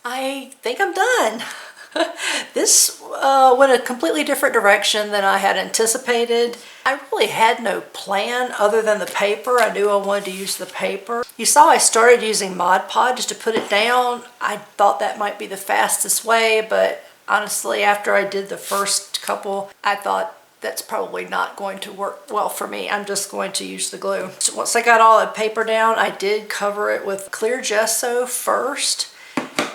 I think I'm done. This went a completely different direction than I had anticipated. I really had no plan other than the paper. I knew I wanted to use the paper. You saw I started using Mod Podge to put it down. I thought that might be the fastest way, but honestly, after I did the first couple, I thought that's probably not going to work well for me. I'm just going to use the glue. So once I got all the paper down, I did cover it with clear gesso first,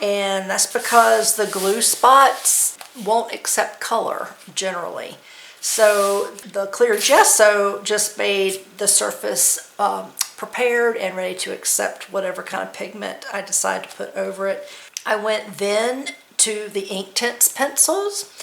and that's because the glue spots won't accept color generally. So the clear gesso just made the surface prepared and ready to accept whatever kind of pigment I decide to put over it. I went then to the Inktense pencils.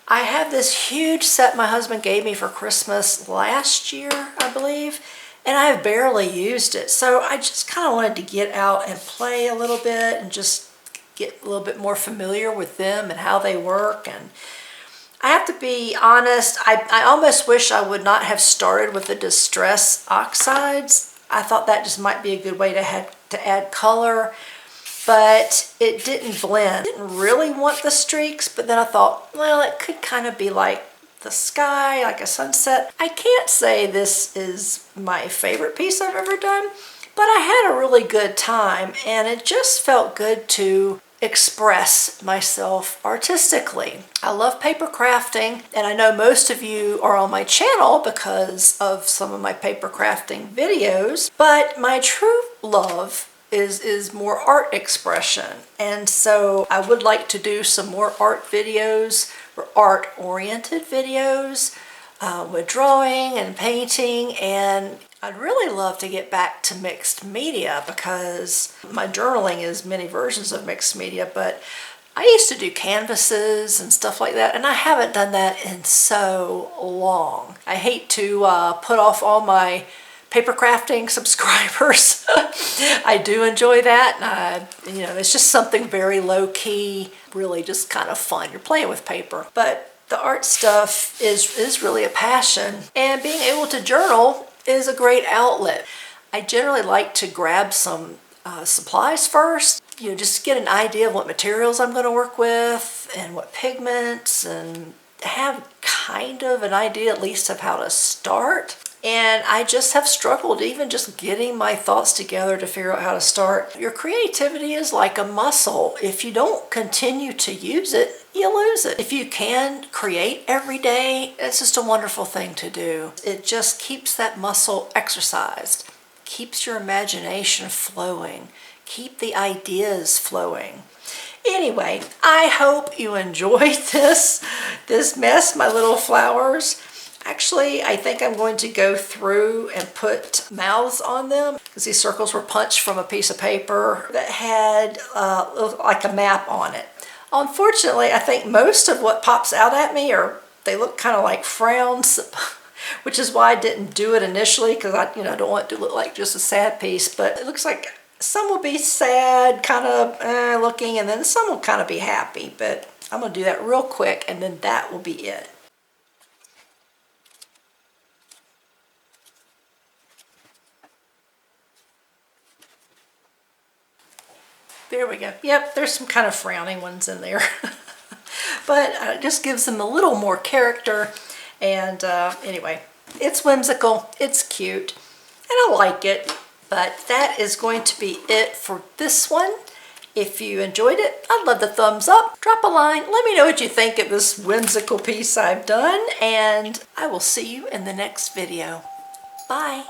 I have this huge set my husband gave me for Christmas last year, I believe, and I have barely used it. So I just kind of wanted to get out and play a little bit and just get a little bit more familiar with them and how they work. And I have to be honest, I almost wish I would not have started with the Distress Oxides. I thought that just might be a good way to add color, but it didn't blend. I didn't really want the streaks, but then I thought, well, it could kind of be like the sky, like a sunset. I can't say this is my favorite piece I've ever done, but I had a really good time, and it just felt good to express myself artistically. I love paper crafting, and I know most of you are on my channel because of some of my paper crafting videos, but my true love is more art expression. And so I would like to do some more art videos or art-oriented videos with drawing and painting, and I'd really love to get back to mixed media because my journaling is many versions of mixed media, but I used to do canvases and stuff like that, and I haven't done that in so long. I hate to put off all my paper crafting subscribers. I do enjoy that. You know, it's just something very low-key, really just kind of fun. You're playing with paper. But the art stuff is really a passion, and being able to journal is a great outlet. I generally like to grab some supplies first, you know, just to get an idea of what materials I'm going to work with and what pigments, and have kind of an idea at least of how to start. And I just have struggled even just getting my thoughts together to figure out how to start. Your creativity is like a muscle. If you don't continue to use it, you lose it. If you can create every day, it's just a wonderful thing to do. It just keeps that muscle exercised, keeps your imagination flowing, keep the ideas flowing. Anyway, I hope you enjoyed this mess, my little flowers. Actually, I think I'm going to go through and put mouths on them because these circles were punched from a piece of paper that had like a map on it. Unfortunately, I think most of what pops out at me they look kind of like frowns, which is why I didn't do it initially, because I don't want it to look like just a sad piece. But it looks like some will be sad, kind of looking, and then some will kind of be happy. But I'm going to do that real quick, and then that will be it. There we go. Yep, there's some kind of frowning ones in there. But it just gives them a little more character. And anyway, it's whimsical, it's cute, and I like it. But that is going to be it for this one. If you enjoyed it, I'd love the thumbs up. Drop a line. Let me know what you think of this whimsical piece I've done. And I will see you in the next video. Bye.